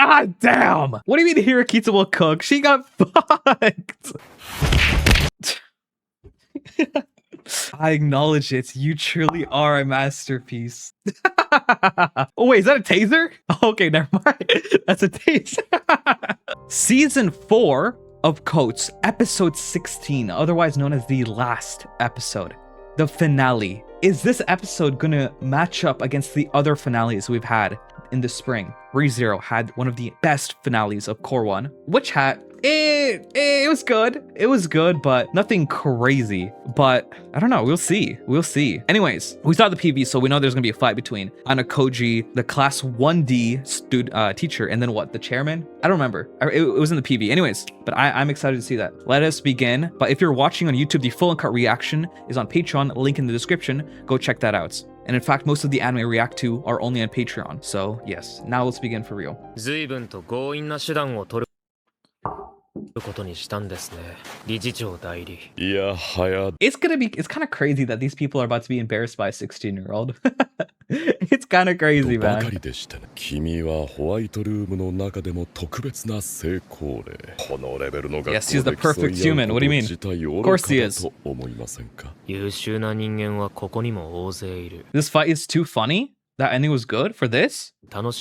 God damn! What do you mean Hirakita will cook? She got fucked! I acknowledge it. You truly are a masterpiece. Oh wait, is that a taser? Okay, never mind. That's a taser. Season 4 of COTE, episode 16, otherwise known as the last episode. The finale. Is this episode gonna match up against the other finales we've had in the spring? ReZero had one of the best finales of Core 1, which had it was good. It was good, but nothing crazy. But I don't know. We'll see. We'll see. Anyways, we saw the PV, so we know there's gonna be a fight between Ayanokoji, the class 1D teacher, and then what? The chairman? I don't remember. It was in the PV. Anyways, but I'm excited to see that. Let us begin. But if you're watching on YouTube, the full uncut reaction is on Patreon. Link in the description. Go check that out. And in fact, most of the anime I react to are only on Patreon. So yes, now let's begin for real. It's kind of crazy that these people are about to be embarrassed by a 16-year-old. It's kind of crazy, man. Yes, he's the perfect human. What do you mean? Of course he is. This fight is too funny? That ending was good for this? How,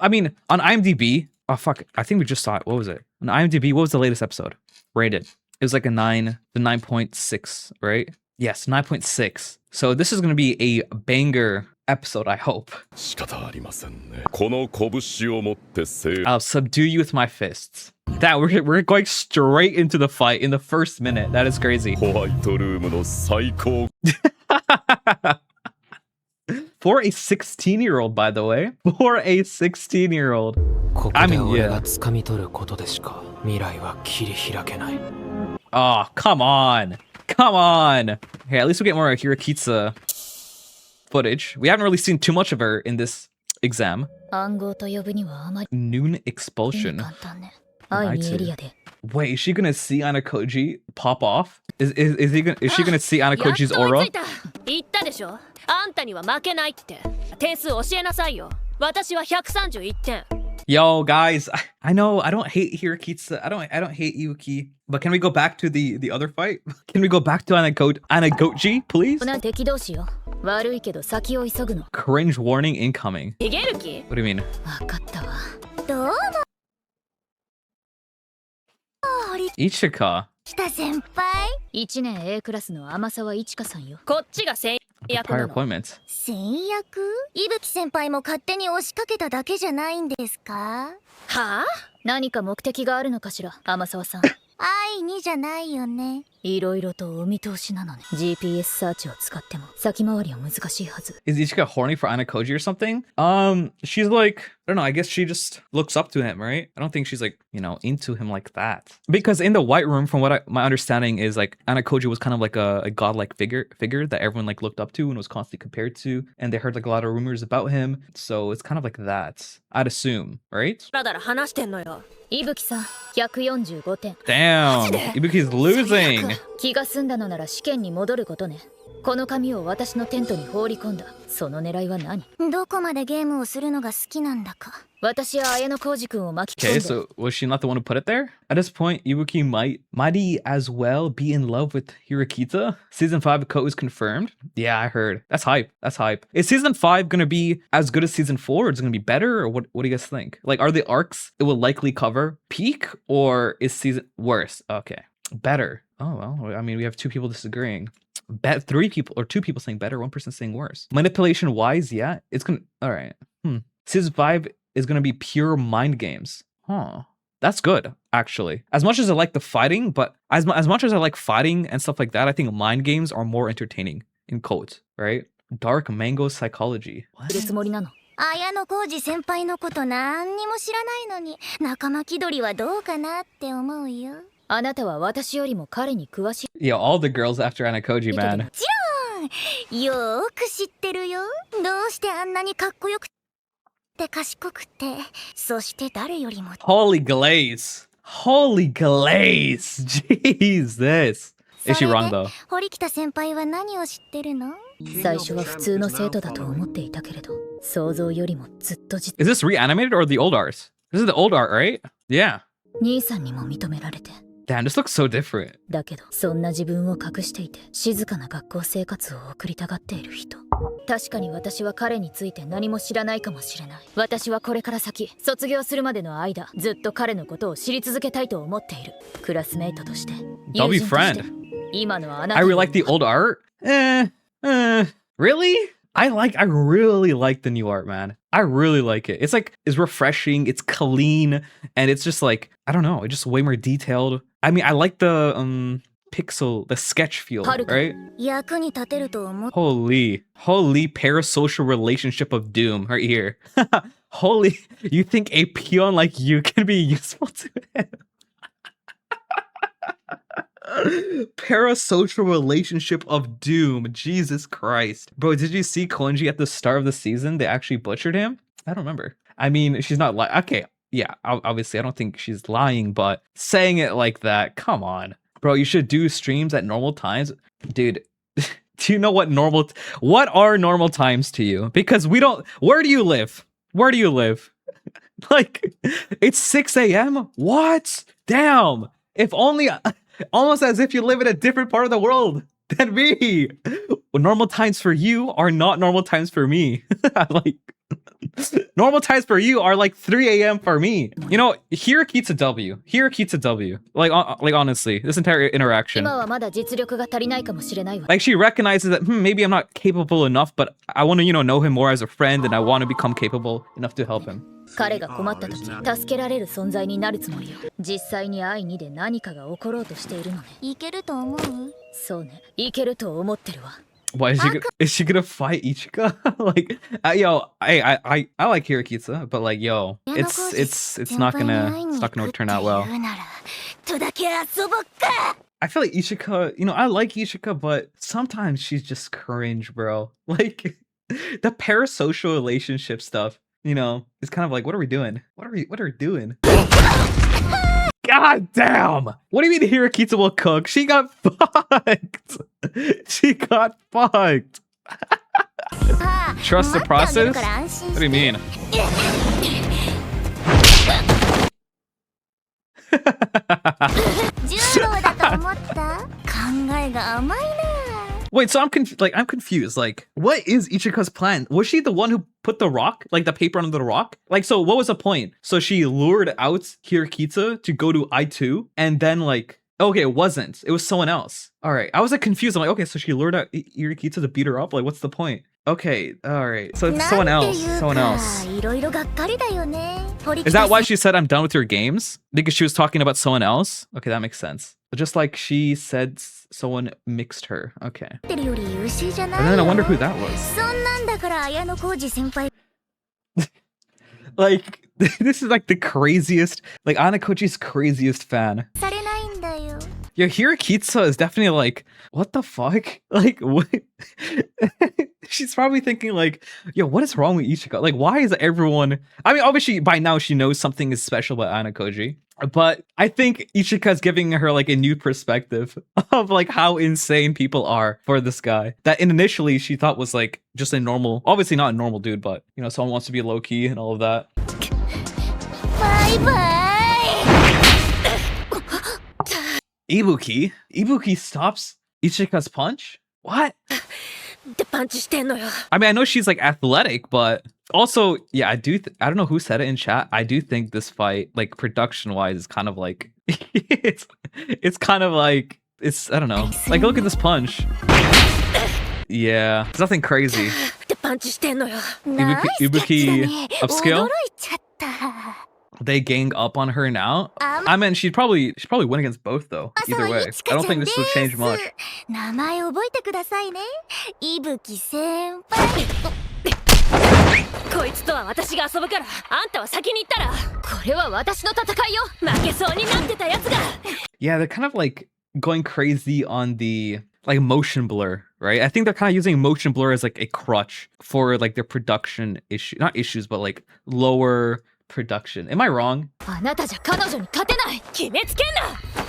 I mean, on IMDb, oh fuck, I think we just saw it. What was it? On IMDb, what was the latest episode rated? It was like a 9.6, right? Yes, 9.6. So this is going to be a banger episode, I hope. I'll subdue you with my fists. That we're going straight into the fight in the first minute. That is crazy. For a 16-year-old, by the way. For a 16-year-old. I mean, yeah. Oh, come on. Come on. Hey, at least we get more Hirakita footage. We haven't really seen too much of her in this exam. Noon expulsion. Wait, is she gonna see Ayanokoji pop off? Is she gonna see Ayanokoji's aura? Yo, guys, I know I don't hate Hirakita. I don't hate Yuki. But can we go back to the other fight? Can we go back to Ayanokoji, please? Cringe warning incoming. What do you mean? Ichika. Prior appointments. Is Ichika horny for Ayanokoji or something? She's like, I don't know, I guess she just looks up to him, right? I don't think she's like, you know, into him like that. Because in the White Room, from what my understanding is, like, Ayanokoji was kind of like a godlike figure that everyone like looked up to and was constantly compared to, and they heard like a lot of rumors about him. So it's kind of like that, I'd assume, right? Damn, Ibuki's losing. この紙を私のテントに放り込んだ。その狙いは何？どこまでゲームをするのが好きなんだか。私は綾小路くんを巻き込んで。Okay, so was she not the one who put it there? At this point, Ibuki might he as well be in love with Hirakita? Season 5 of COTE is confirmed. Yeah, I heard. That's hype. That's hype. Is season 5 gonna be as good as season 4? Or is it gonna be better? Or what do you guys think? Like, are the arcs it will likely cover peak, or is season worse? Okay, better. Oh well, I mean, we have two people disagreeing. Two people saying better, one person saying worse. Manipulation wise, yeah, it's gonna, all right. Season 5 is gonna be pure mind games. Huh, that's good, actually. As much as I like the fighting, but as much as I like fighting and stuff like that, I think mind games are more entertaining in COTE, right? Dark mango psychology. What? 綾小路先輩のこと何にも知らないのに仲間気取りはどうかなって思うよ。 Yo, all the girls after Ayanokoji, man. Holy glaze. Holy glaze. Jesus. Is she wrong though? 最初は普通の生徒だと思っていたけれど Is this reanimated or the old art? This is the old art, right? Yeah. 兄さんにも認められて。 Damn, this looks so different. だけど、そんな自分を隠していて、静かな学校生活を送りたがっている人。確かに私は彼について何も知らないかもしれない。私はこれから先、卒業するまでの間、ずっと彼のことを知り続けたいと思っている。クラスメイトとして、I'll be friend. 今のあなた。I really like the old art. Really? I really like the new art, man. I really like it. It's refreshing, it's clean, and it's just like, I don't know, it's just way more detailed. I mean, I like the the sketch feel, right? Holy parasocial relationship of doom right here. Holy, you think a peon like you can be useful to him? Parasocial relationship of doom. Jesus Christ. Bro, did you see Konji at the start of the season? They actually butchered him? I don't remember. I mean, she's not like, okay, yeah, obviously I don't think she's lying, but saying it like that, come on. Bro, you should do streams at normal times. Dude, do you know what are normal times to you? Because where do you live? Where do you live? Like, it's 6 a.m.? What? Damn. If only... Almost as if you live in a different part of the world than me. Normal times for you are not normal times for me. Like, normal times for you are like 3 a.m. for me. You know, Hiroki's a W. Hiroki's a W. Like honestly, this entire interaction. Like, she recognizes that maybe I'm not capable enough, but I want to, know him more as a friend, and I want to become capable enough to help him. 彼が困った時助けられる存在になるつもりよ。実際に愛にで何かが起ころうとしているのね。いけると思う？そうね、いけると思ってるわ。Why is she gonna fight Ichika? Like, yo, I like Hirokitsu, but like, yo, it's not gonna turn out well. I feel like Ichika, I like Ichika, but sometimes she's just cringe, bro. Like, the parasocial relationship stuff. It's kind of like, what are we doing? What are we doing? God damn! What do you mean Hirokitsu will cook? She got fucked! She got fucked! Trust the process? What do you mean? Wait, so I'm confused. Like, what is Ichika's plan? Was she the one who put the rock, like the paper under the rock? Like, so what was the point? So she lured out Hirokitsu to go to I2, and then like, okay, it wasn't. It was someone else. All right, I was like confused. I'm like, okay, so she lured out Hirokitsu to beat her up. Like, what's the point? Okay, all right. So it's someone else. Someone else. Is that why she said I'm done with your games? Because she was talking about someone else? Okay, that makes sense. Just like she said someone mixed her. Okay. And then I wonder who that was. Like, this is like the craziest, like Ayanokoji's craziest fan. Yo, Hirokitsu is definitely like, what the fuck? Like, what? She's probably thinking like, yo, what is wrong with Ichika? Like, why is everyone... I mean, obviously, by now she knows something is special about Ayanokoji. But I think Ichika's giving her like a new perspective of like how insane people are for this guy. That initially she thought was like just a normal, obviously not a normal dude, but someone wants to be low key and all of that. Bye bye. Ibuki stops Ichika's punch? What? I mean, I know she's like athletic, but also, yeah, I don't know who said it in chat. I do think this fight, like production wise, is kind of like, it's kind of like, I don't know. Like, look at this punch. Yeah, it's nothing crazy. Ibuki upskill? They gang up on her now? I mean, she'd probably win against both though. Either way, I don't think this would change much. Yeah, they're kind of like going crazy on the like motion blur, right? I think they're kind of using motion blur as like a crutch for like their production issue, not issues, but like lower production. Am I wrong?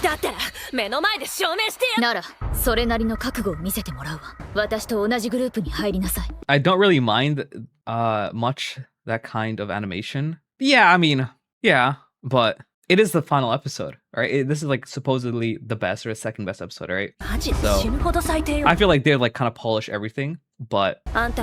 だったら目の前で証明してや。ならそれなりの覚悟を見せてもらうわ。私と同じグループに入りなさい。I don't really mind much that kind of animation. Yeah, I mean, yeah, but it is the final episode, right? This is like supposedly the best or the second best episode, right? So I feel like they like kind of polish everything, but I don't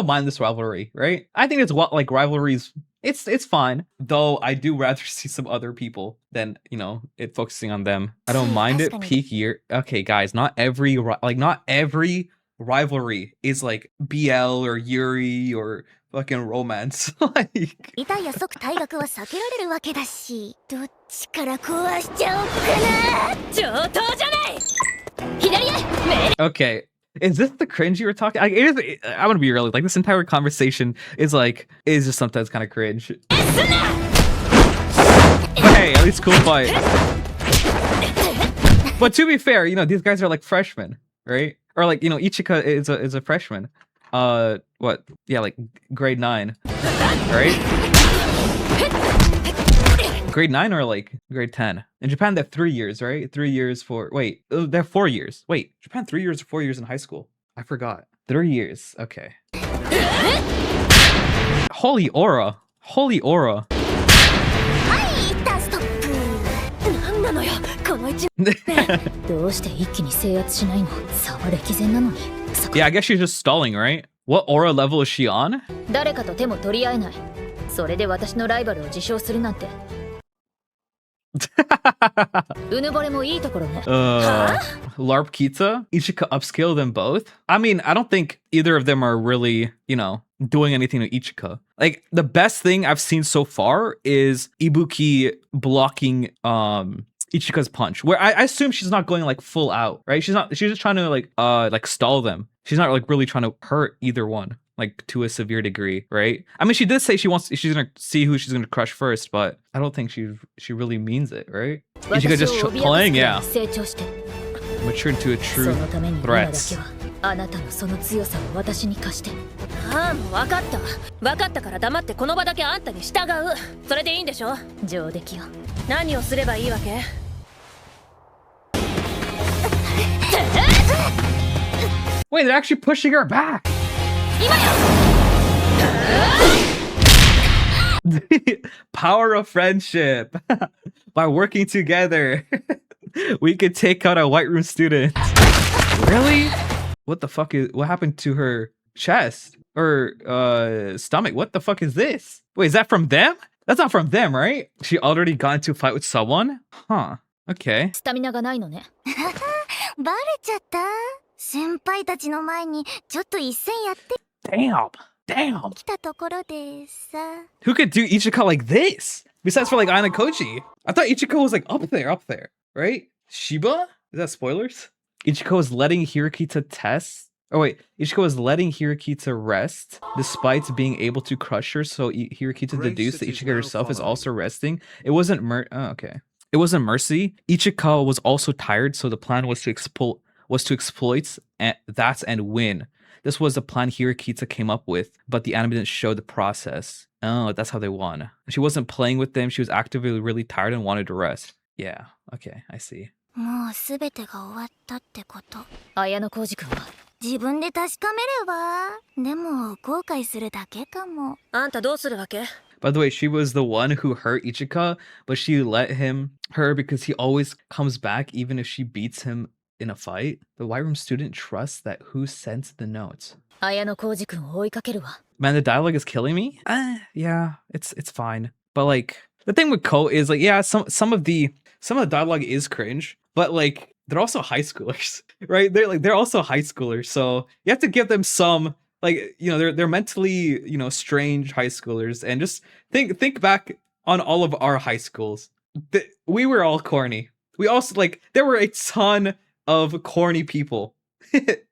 mind this rivalry, right? I think it's what like rivalries. It's fine, though. I do rather see some other people than it focusing on them. I don't mind it. Peak year. Okay, guys, not every rivalry is like BL or Yuri or fucking romance. Like 痛いや即退学は避けられるわけだし、どっちから壊しちゃおうかな。上等じゃない。左へ。Okay, is this the cringe you were talking? I'm gonna be real. Like this entire conversation is just sometimes kind of cringe. Hey, at least cool fight. But to be fair, these guys are like freshmen, right? Or like Ichika is a freshman. What? Yeah, like grade 9, right? Grade 9 or like grade 10? In Japan, they have 3 years, right? 3 years they have 4 years. Wait, Japan 3 years or 4 years in high school? I forgot. 3 years. Okay. Holy aura. Holy aura. どうして一気に制圧しないの？差は歴然なのに。Yeah, I guess she's just stalling, right? What aura level is she on? 誰かと手も取り合えない。それで私のライバルを自称するなんて。うぬぼれもいいところね。LARP Kita? Ichika upscale them both? I mean, I don't think either of them are really, doing anything to Ichika. Like, the best thing I've seen so far is Ibuki blocking Ichika's punch, where I assume she's not going like full out, right? She's just trying to like stall them. She's not like really trying to hurt either one, like to a severe degree, right? I mean, she did say she's gonna see who she's gonna crush first, but I don't think she really means it, right? Ichika just playing, yeah. Matured to a true threat. あなたのその強さを私に貸して。ああ、もう分かった。分かったから黙ってこの場だけあんたに従う。それでいいんでしょ？上出来よ。何をすればいいわけ？ Wait, they're actually pushing her back. 今よ。 Power of friendship. By working together, we could take out a white room student. Really? What happened to her chest or stomach? What the fuck is this? Wait, is that from them? That's not from them, right? She already got into a fight with someone? Huh. Okay. スタミナがないのね。バレちゃった。先輩たちの前にちょっと一戦やって。Damn. 来たところでさ。 Who could do Ichika like this? Besides for like Ayanokoji. I thought Ichika was like up there, right? Shiba? Is that spoilers? Ichika was letting Hirokita test. Oh wait, Ichika was letting Hirokita rest despite being able to crush her. So Hirokita deduced that Ichika herself is also resting. It wasn't okay. It wasn't mercy. Ichika was also tired, so the plan was to exploit that and win. This was the plan Hirokita came up with, but the anime didn't show the process. Oh, that's how they won. She wasn't playing with them. She was actively really tired and wanted to rest. Yeah, okay, I see. もうすべてが終わったってこと。Ayanokoji君は自分で確かめれば。でも後悔するだけかも。あんたどうするわけ？ By the way, she was the one who hurt Ichika, but she let her because he always comes back even if she beats him in a fight. The white room student trusts that who sent the notes. Ayanokoji君を追いかけるわ。 Man, the dialogue is killing me. Yeah, it's fine. But like the thing with COTE is like, yeah, some of the dialogue is cringe, but like they're also high schoolers, right? They're also high schoolers, so you have to give them some like they're mentally strange high schoolers, and just think back on all of our high schools. We were all corny. We also there were a ton of corny people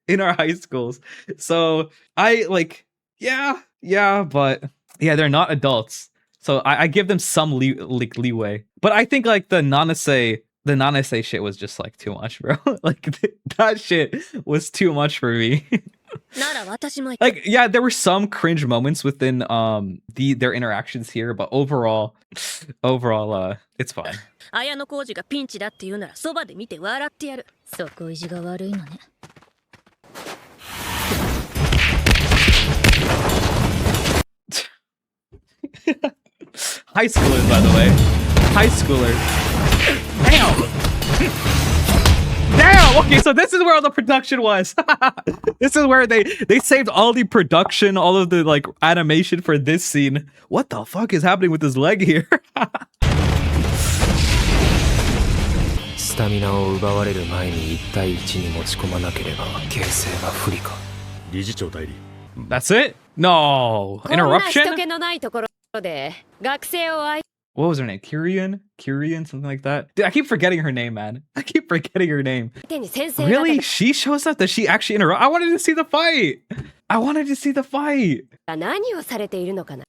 in our high schools. So I but they're not adults. So I give them some leeway. But I think like the nanase shit was just like too much, bro. Like that shit was too much for me. Like, yeah, there were some cringe moments within their interactions here, but overall, it's fine. 綾小路がピンチだって言うならそばで見て笑ってやる。そこ意地が悪いのね。High schoolers, by the way. High schoolers. Damn! Damn! Okay, so this is where all the production was. This is where they saved all the production, all of the like animation for this scene. What the fuck is happening with his leg here? スタミナを奪われる前に1対1に持ち込まなければ形勢は不利か。理事長代理。That's it? No. Interruption? 人気のないところで学生を愛 What was her name? Kyrian? Something like that? Dude, I keep forgetting her name, man. I keep forgetting her name. Really? She shows up? Does she actually interrupt? I wanted to see the fight. 何をされているのかな。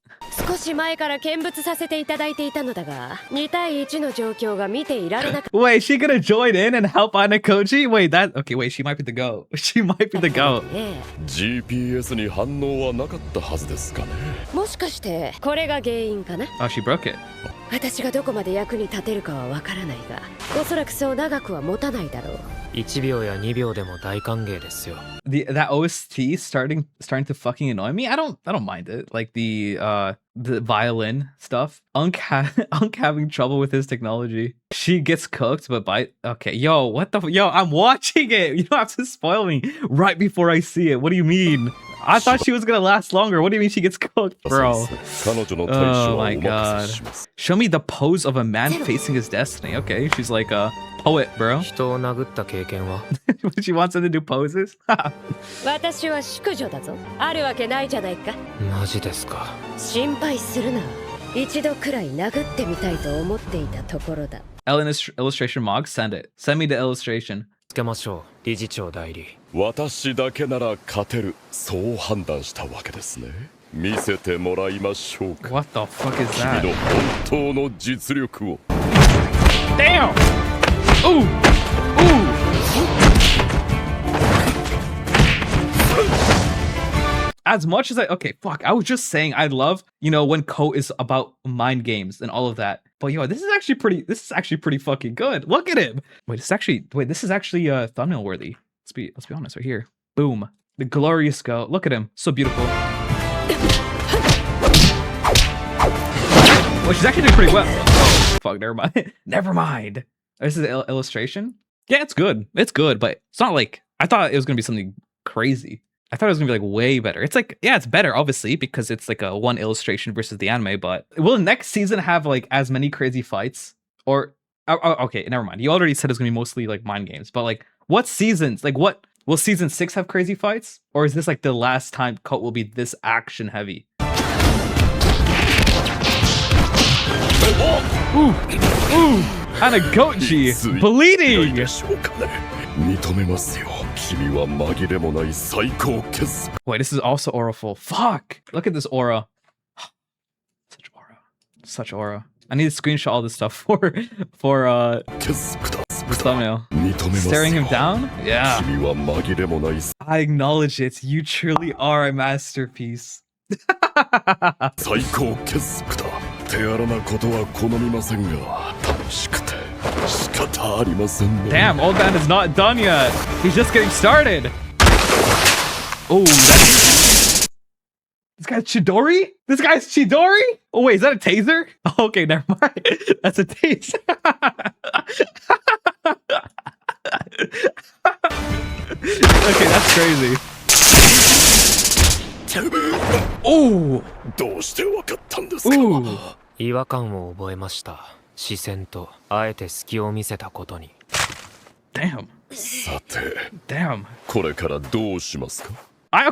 少し前から見物させていただいていたのだが、2対1の状況が見ていられなかった。Wait, she gonna join in and help Ayanokoji? Wait, she might be the GOAT. She might be the GOAT. GPS に反応はなかったはずですかね。もしかしてこれが原因かな。Oh, she broke it. 私がどこまで役に立てるかはわからないが、おそらくそう長くは持たないだろう。1秒や2秒でも大歓迎ですよ。That OST starting to fucking annoy me. I don't mind it. Like the violin stuff. Unk having trouble with his technology. She gets cooked, but okay, yo, I'm watching it. You don't have to spoil me right before I see it. What do you mean? I thought she was gonna last longer. What do you mean she gets cooked, bro? Oh my god. Show me the pose of a man facing his destiny. Okay, she's like a poet, bro. 人を殴った経験は She wants him to do poses? 私は淑女だぞ。あるわけないじゃないか。マジですか。心配するな。一度くらい殴ってみたいと思っていたところだ。Illustration Mog, send it. Send me the illustration. つけましょう、理事長代理。私だけなら勝てる、そう判断したわけですね。見せてもらいましょうか。 What the fuck is that? 君の本当の実力を。 Damn! Ooh! As much as I was just saying I love, when COTE is about mind games and all of that. But yo, this is actually pretty fucking good. Look at him. This is actually thumbnail worthy. Let's be honest right here. Boom. The glorious go. Look at him. So beautiful. Well, she's actually doing pretty well. Oh, fuck, never mind. Never mind. This is the illustration. Yeah, it's good. It's good, but it's not like I thought it was gonna be something crazy. I thought it was gonna be like way better. It's like, yeah, it's better obviously because it's like a one illustration versus the anime. But will next season have like as many crazy fights? Or okay, never mind. You already said it's gonna be mostly like mind games. But like, what seasons? Like, what will season 6 have crazy fights? Or is this like the last time COTE will be this action heavy? Ooh, Ayanokoji bleeding. 認めますよ。君は紛れもない最高傑。 Wait, this is also auraful. Fuck! Look at this aura. Such aura. I need to screenshot all this stuff for this thumbnail. Staring him down? Yeah. 君は紛れもない I acknowledge it. You truly are a masterpiece. 最高傑作だ。手荒なことは好みませんが、楽しくて仕方ありませんね。 Damn, old man is not done yet. He's just getting started. Oh, this guy's Chidori? This guy's Chidori? Oh wait, is that a taser? Oh, okay, never mind. That's a taser. Okay, that's crazy. Oh! どうしてわかったんですか？ Ooh. 違和感を覚えました。視線とあえて隙を見せたことに。 Damn. さて、 Damn. これからどうしますか？ I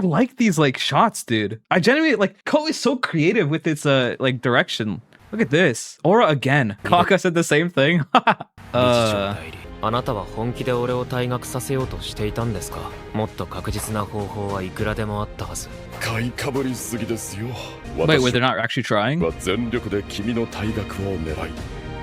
like these like shots, dude. I genuinely like COTE is so creative with its like direction. Look at this. Aura again. Kaka said the same thing. 理事長代理、あなたは本気で俺を退学させようとしていたんですか？もっと確実な方法はいくらでもあったはず。買いかぶりすぎですよ。 Wait, they're not actually trying? は全力で君の退学を狙い、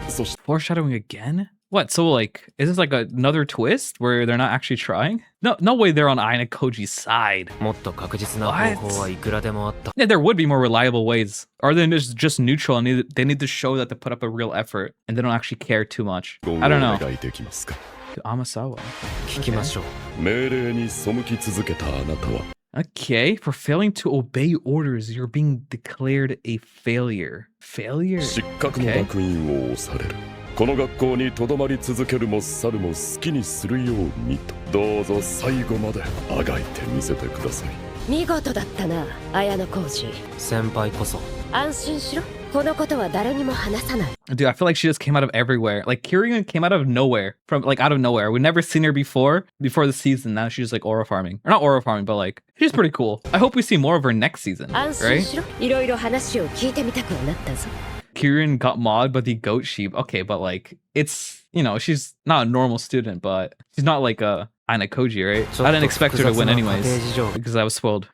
そして Foreshadowing again? What? So like, is this like another twist where they're not actually trying? No way they're on Ayanokoji's side. もっと確実な方法はいくらでもあった。 Yeah, there would be more reliable ways. Or they're just neutral and they need to show that they put up a real effort and they don't actually care too much. I don't know. To Amasawa. 聞きましょう。命令に背き続けたあなたは Okay, for failing to obey orders, you're being declared a failure. Failure? 失格の烙印を押される。この学校にとどまり続けるも去るも好きにするようにとどうぞ最後まであがいてみせてください。見事だったな、綾小路。先輩こそ。安心しろ。このことは誰にも話さない。 Dude, I feel like she just came out of everywhere. Like, Kiryu came out of nowhere. From, like, out of nowhere. We've never seen her before the season. Now she's, like, aura farming. Or not aura farming, but, like, she's pretty cool. I hope we see more of her next season, 安心 right? しろ。いろいろ話を聞いてみたくはなったぞ。 Kirin got modded by the goat sheep. Okay, but, like, it's, you know, she's not a normal student, but she's not, like, a Ayanokoji, right? I didn't expect her to win anyways. Because I was spoiled.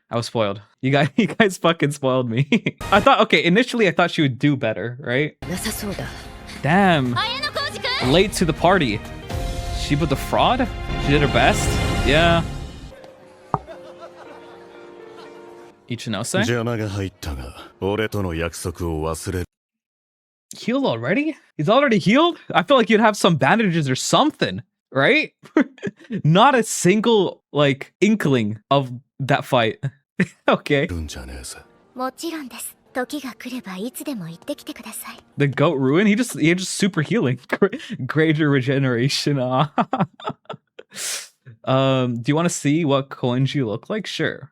You guys fucking spoiled me. I thought, okay, initially I thought she would do better, right? なさそうだ。 Damn. Late to the party. She put the fraud? She did her best? Yeah. Ichinose? 邪魔が入ったが俺との約束を忘れ Healed already? He's already healed? I feel like you'd have some bandages or something, right? Not a single, like, inkling of that fight. Okay. るんじゃねえぜ。もちろんです。時が来ればいつでも言ってきてください。 The goat ruin? He just super healing. Greater regeneration. Do you want to see what Koenji look like? Sure.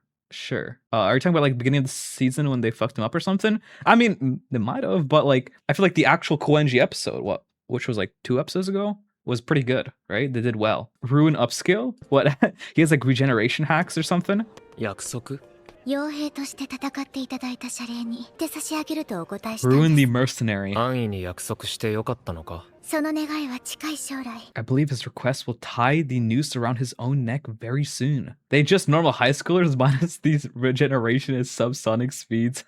Are you talking about like beginning of the season when they fucked him up or something? I mean, they might have, but like I feel like the actual Koenji episode, which was like 2 episodes ago, was pretty good, right? They did well. Ruin upskill? What? He has like regeneration hacks or something? 約束？傭兵として戦っていただいた謝礼に手差し上げるとお答えしたんです。 Ruin the mercenary. 安易に約束してよかったのか？その願いは近い将来。 I believe his request will tie the noose around his own neck very soon. They just normal high schoolers minus these regeneration and subsonic speeds.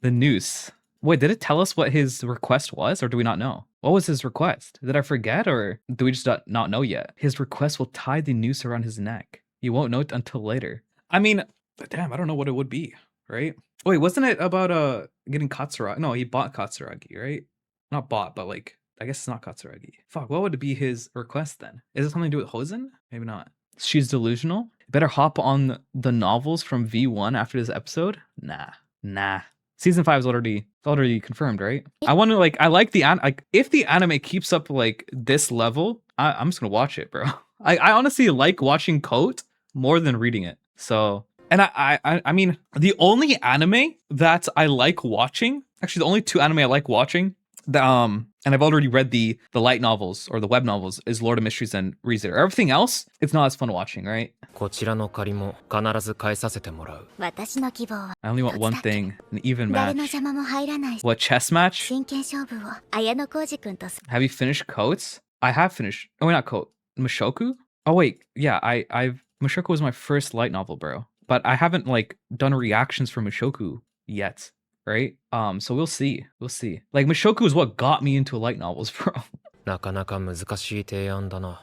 The noose. Wait, did it tell us what his request was, or do we not know? What was his request? Did I forget, or do we just not know yet? His request will tie the noose around his neck. You won't know it until later. I mean, damn, I don't know what it would be, right? Wait, wasn't it about getting Katsuragi? No, he bought Katsuragi, right? Not bought, but like, I guess it's not Katsuragi. Fuck, what would be his request then? Is it something to do with Hosen? Maybe not. She's delusional? Better hop on the novels from V1 after this episode? Nah. Season 5 is already confirmed, right? I want to like, I like the if the anime keeps up like this level, I'm just gonna watch it, bro. I honestly like watching COTE more than reading it. So, and I mean, the only anime that I like watching, actually the only 2 anime I like watching, and I've already read the light novels or the web novels, is Lord of Mysteries and ReZero. Everything else, it's not as fun watching, right? こちらの借りも必ず返させてもらう。私の希望は I only want one thing, an even 誰の match. 邪魔も入らない What, chess match? 真剣勝負を綾小路くんと Have you finished COTES? I have finished. Oh, wait, not COTE. Mushoku? Oh, wait. Yeah, Mushoku was my first light novel, bro. But I haven't, like, done reactions for Mushoku yet, right? So we'll see. Like, Mushoku is what got me into light novels, bro. なかなか難しい提案だな。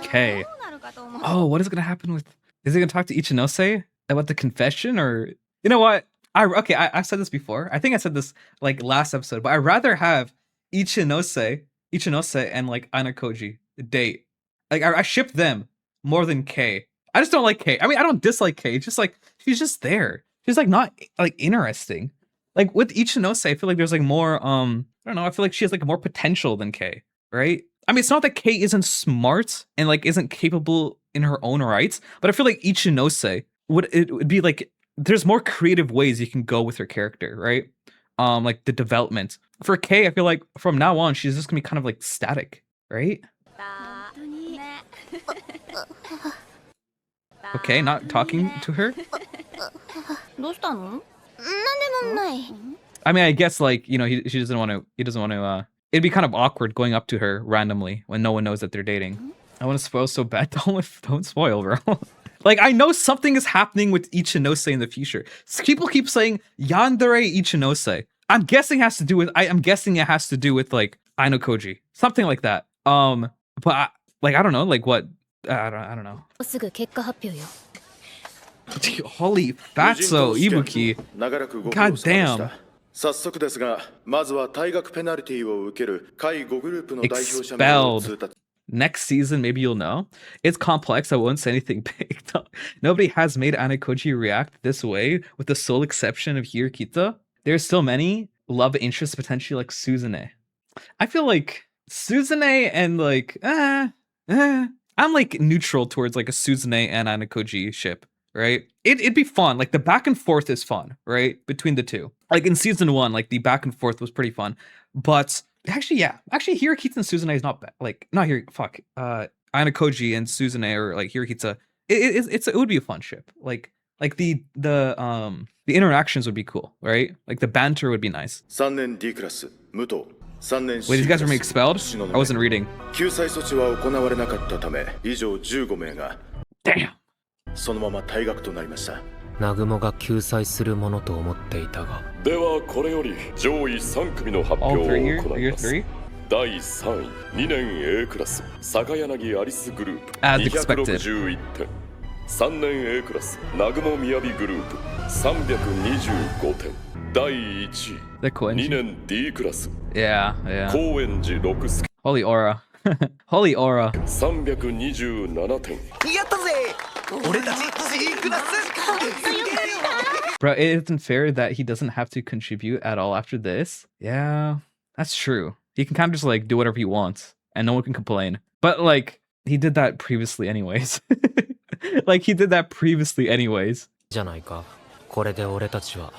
Okay. Oh, what is gonna happen with... Is he gonna talk to Ichinose about the confession, or... You know what? I've said this before. I think I said this, like, last episode, but I'd rather have Ichinose and, like, Ayanokoji date. Like, I ship them more than Kei. I just don't like Kei. I mean, I don't dislike Kei. It's just, like, she's just there. She's, like, not, like, interesting. Like, with Ichinose, I feel like there's, like, more, I don't know, I feel like she has, like, more potential than Kei, right? I mean, it's not that Kei isn't smart and, like, isn't capable in her own rights, but I feel like Ichinose would be, like, there's more creative ways you can go with her character, right? Like, the development. For Kei, I feel like from now on, she's just gonna be kind of, like, static, right? Okay, not talking to her? どうしたの？なんでもない。 I mean, I guess, like, you know, he doesn't want to, it'd be kind of awkward going up to her randomly when no one knows that they're dating. I want to spoil so bad. Don't spoil, bro. Like, I know something is happening with Ichinose in the future. People keep saying Yandere Ichinose. I'm guessing it has to do with, like, Ayanokoji, something like that. But I don't know, like what? I don't know. すぐ結果発表よ。 Holy fatso, Ibuki. 長らくご苦 God 労様でした damn. 早速ですが、まずは退学ペナルティを受ける下位5グループの代表者名を通達。 Next season, maybe you'll know. It's complex. I won't say anything big. Nobody has made Ayanokoji react this way, with the sole exception of Hirokita. There's still many love interests, potentially like Suzune. I feel like Suzune and like, I'm like neutral towards like a Suzune and Ayanokoji ship, right? It'd be fun. Like the back and forth is fun, right? Between the two. Like in season 1, like the back and forth was pretty fun. But actually, yeah. Actually, Hirokita and Suzune is not bad. Like, not here. Fuck. Ayanokoji and Suzune or like Hirokita. It would be a fun ship. Like the interactions would be cool, right? Like the banter would be nice. 3年 D クラス、武藤。3年 Wait, these guys were C expelled? 東雲 I wasn't reading. 救済措置は行われなかったため、以上15名が Damn. そのまま退学となりました。南雲が救済するものと思っていたが。ではこれより上位3組の発 All 表を three 行 year います。 3? 第3位、2年 A クラス、坂柳アリスグループ、 As expected. 261点。3年 A クラス、南雲みやびグループ、325点。第1位、 The 2 Koenji. 年 D クラス、 Yeah, yeah. 高円寺六助、 Holy aura. Holy aura. 327点。 Bro, it isn't fair that he doesn't have to contribute at all after this. Yeah, that's true. He can kind of just like do whatever he wants and no one can complain. But like, he did that previously anyways. Like, he did that previously anyways. じゃないか。これで俺たちは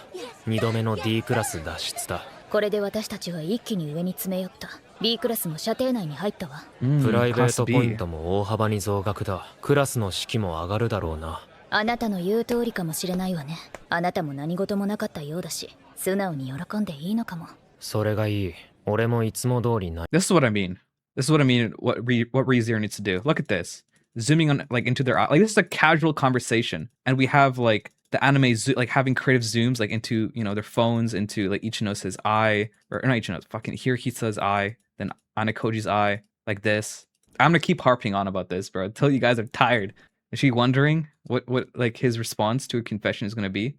2度目の D クラス脱出だ。これで私たちは一気に上に詰め寄った。B クラスも射程内に入ったわ。プライベー Class ト B. ポイントも大幅に増額だ。クラスの士気も上がるだろうな。あなたの言う通りかもしれないわね。あなたも何事もなかったようだし、素直に喜んでいいのかも。それがいい。俺もいつも通りな。This is what I mean. This is what I mean. What ReZero needs to do. Look at this. Zooming on like into their eye. Like, this is a casual conversation, and we have like the anime like having creative zooms like into, you know, their phones, into like Ichino's eye, or not Ichino's, fucking Hirokita's eye, then Ayanokoji's eye, like this. I'm gonna keep harping on about this, bro, until you guys are tired. Is she wondering what like his response to a confession is gonna be?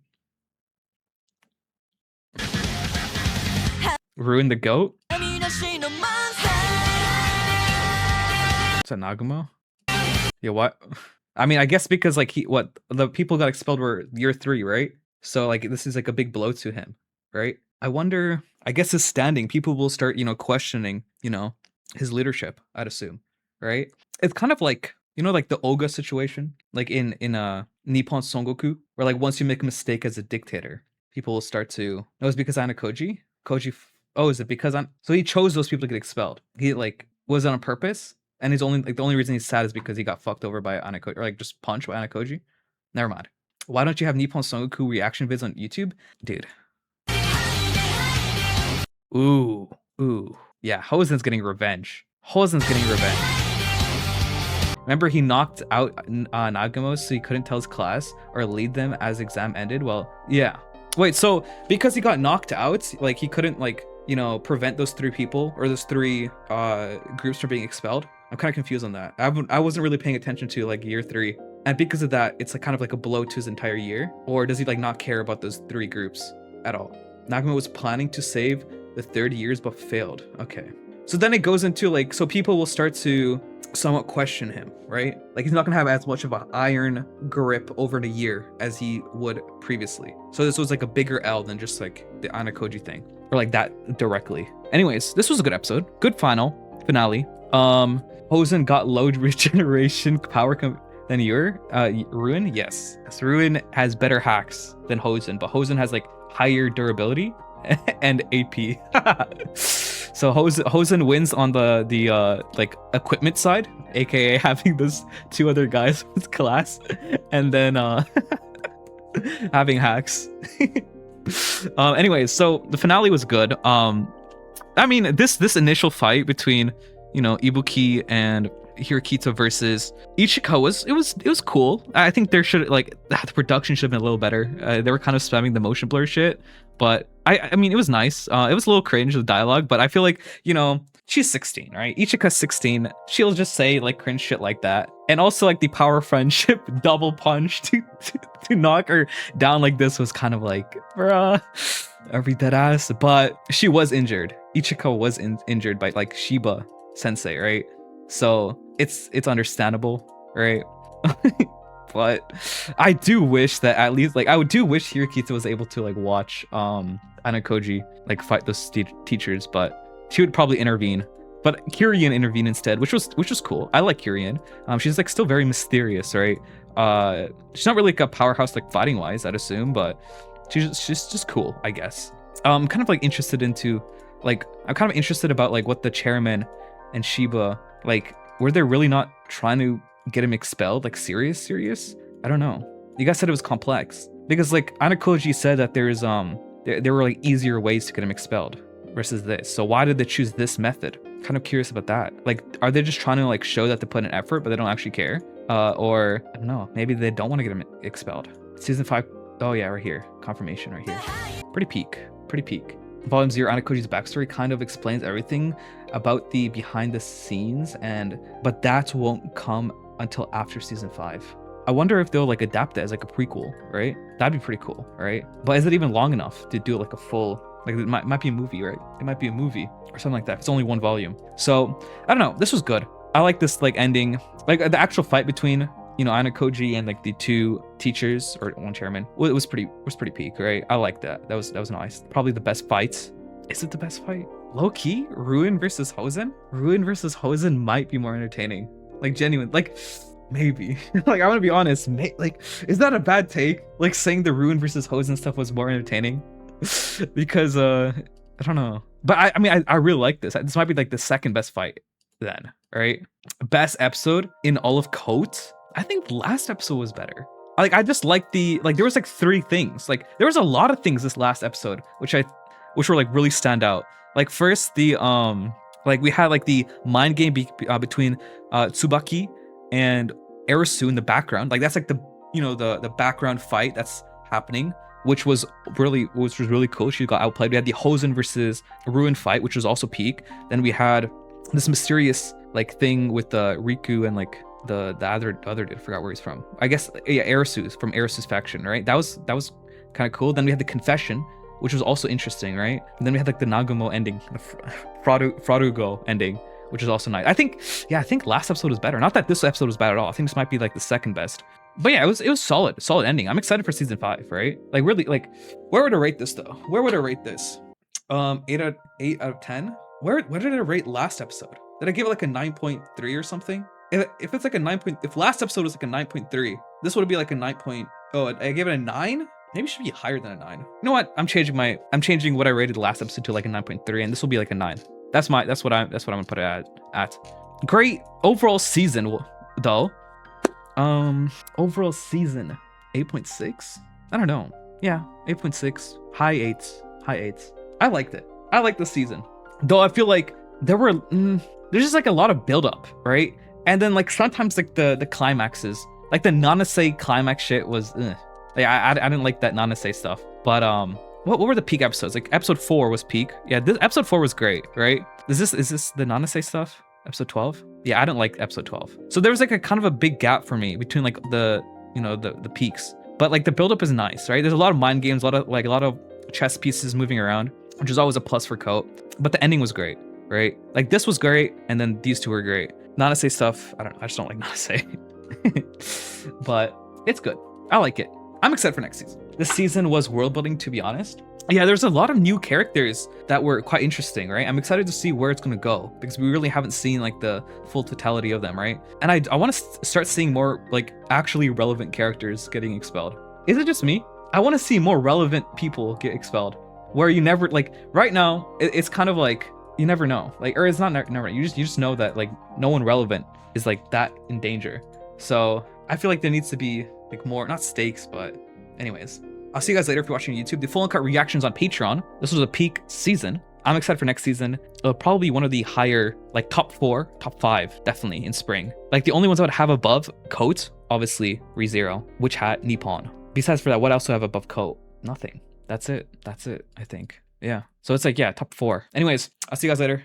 Ruin the goat? Is that Nagumo? Yeah, what? I mean, I guess because like the people got expelled were year 3, right? So like this is like a big blow to him, right? I wonder, I guess his standing, people will start, you know, questioning, you know, his leadership, I'd assume, right? It's kind of like, you know, like the Oga situation, like in Nippon Songoku, where like once you make a mistake as a dictator, people will start to, no, it's because Ayanokoji? Oh, is it because so he chose those people to get expelled. He like, was it on purpose? And he's only like, the only reason he's sad is because he got fucked over by Ayanokoji, or like just punched by Ayanokoji. Never mind. Why don't you have Nippon Songoku reaction vids on YouTube? Dude. Ooh. Yeah, Hosen's getting revenge. Remember, he knocked out Nagumo so he couldn't tell his class or lead them as exam ended? Well, yeah. Wait, so because he got knocked out, like he couldn't like, you know, prevent those 3 people or those 3 groups from being expelled? I'm kind of confused on that. I wasn't really paying attention to like year 3. And because of that, it's like kind of like a blow to his entire year. Or does he like not care about those 3 groups at all? Nagumo was planning to save the 3rd years but failed. Okay. So then it goes into like, so people will start to somewhat question him, right? Like he's not gonna have as much of an iron grip over the year as he would previously. So this was like a bigger L than just like the Ayanokoji thing, or like that directly. Anyways, this was a good episode. Good finale. Hosen got low regeneration power than Ruin? Yes. Ruin has better hacks than Hosen, but Hosen has like higher durability and AP. So Hosen wins on the like equipment side, aka having those 2 other guys with class, and then having hacks. Anyways, so the finale was good. I mean, this initial fight between, you know, Ibuki and Hirokito versus Ichika was cool. I think there should like the production should have been a little better. They were kind of spamming the motion blur shit, but I mean it was nice. It was a little cringe, the dialogue, but I feel like, you know, she's 16, right? Ichika's 16. She'll just say like cringe shit like that. And also like the power friendship double punch to knock her down like this was kind of like, bruh, are we dead ass? But she was injured. Ichika was injured by like Shiba sensei, right? So it's understandable, right? But I do wish that at least like I do wish Hirokito was able to like watch Ayanokoji like fight those teachers, but she would probably intervene. But Kirien intervened instead, which was cool. I like Kirien. She's like still very mysterious, right? She's not really like a powerhouse like fighting wise, I'd assume, but she's just cool, I guess. I'm kind of like interested into like I'm kind of interested about like what the chairman and Shiba like were they really not trying to get him expelled, like serious? I don't know. You guys said it was complex because like Ayanokoji said that there's there were like easier ways to get him expelled versus this. So why did they choose this method? Kind of curious about that. Like, are they just trying to like show that they put in effort, but they don't actually care? Or I don't know. Maybe they don't want to get him expelled. Season 5. Oh yeah, right here. Confirmation right here. Pretty peak. Volume 0, Ayanokoji's backstory kind of explains everything about the behind the scenes, but that won't come until after season 5. I wonder if they'll like adapt it as like a prequel, right? That'd be pretty cool, right? But is it even long enough to do like a full, like it might be a movie, right? It might be a movie or something like that. It's only one volume. So I don't know. This was good. I like this like ending, like the actual fight between, you know, Ayanokoji and like the two teachers or one chairman. It was pretty peak, right? I like that. That was nice. Probably the best fight. Is it the best fight? Low key, Ruin versus Hosen. Ruin versus Hosen might be more entertaining. Like genuine, like maybe. Like I want to be honest. Like is that a bad take? Like saying the Ruin versus Hosen stuff was more entertaining because I don't know. But I mean I really like this. This might be like the second best fight then, right? Best episode in all of COTE. I think the last episode was better. Like I just like there was like 3 things. Like there was a lot of things this last episode which were like really stand out. Like first the like we had like the mind game between Tsubaki and Erisu in the background. Like that's like the, you know, the background fight that's happening, which was really cool. She got outplayed. We had the Hosen versus Ruin fight, which was also peak. Then we had this mysterious like thing with the Riku and like the other dude. I forgot where he's from. I guess yeah, Erisu's from Erisu's faction, right? That was kind of cool. Then we had the confession, which was also interesting, right? And then we had like the Nagumo ending, the Frarugo ending, which is also nice. I think last episode was better. Not that this episode was bad at all. I think this might be like the second best. But yeah, it was solid ending. I'm excited for season 5, right? Like really, like where would I rate this though? 8 out of 10. Where did I rate last episode? Did I give it like a 9.3 or something? If it's like a 9. If last episode was like a 9.3, this would be like a 9. Oh, I gave it a 9. Maybe it should be higher than a 9. You know what? I'm changing what I rated last episode to like a 9.3, and this will be like a 9. That's what I'm gonna put it at. Great overall season though. Overall season 8.6. I don't know. Yeah, 8.6. High eights. I liked it. I liked the season. Though I feel like there's just like a lot of build-up, right? And then like sometimes like the climaxes, like the Nanase climax shit was like I didn't like that Nanase stuff. But what were the peak episodes? Like episode 4 was peak. Yeah, this episode 4 was great, right? Is this the Nanase stuff? Episode 12? Yeah, I didn't like episode 12. So there was like a kind of a big gap for me between like the peaks. But like the build-up is nice, right? There's a lot of mind games, a lot of chess pieces moving around, which is always a plus for COTE. But the ending was great, right? Like this was great, and then these two were great. Nanase stuff, I don't know, I just don't like Nanase. But it's good. I like it. I'm excited for next season. This season was world building, to be honest. Yeah, there's a lot of new characters that were quite interesting, right? I'm excited to see where it's gonna go because we really haven't seen like the full totality of them, right? And I want to start seeing more like actually relevant characters getting expelled. Is it just me? I want to see more relevant people get expelled, where you never like right now. It's kind of like you never know, like, or it's not never. You just know that like no one relevant is like that in danger. So I feel like there needs to be like more, not stakes, but anyways. I'll see you guys later if you're watching YouTube. The full uncut reactions on Patreon. This was a peak season. I'm excited for next season. It'll probably be one of the higher, like top 4, top 5, definitely in spring. Like the only ones I would have above COTE, obviously ReZero, Witch Hat, Nippon. Besides for that, what else do I have above COTE? Nothing. That's it, I think. Yeah. So it's like, yeah, top 4. Anyways, I'll see you guys later.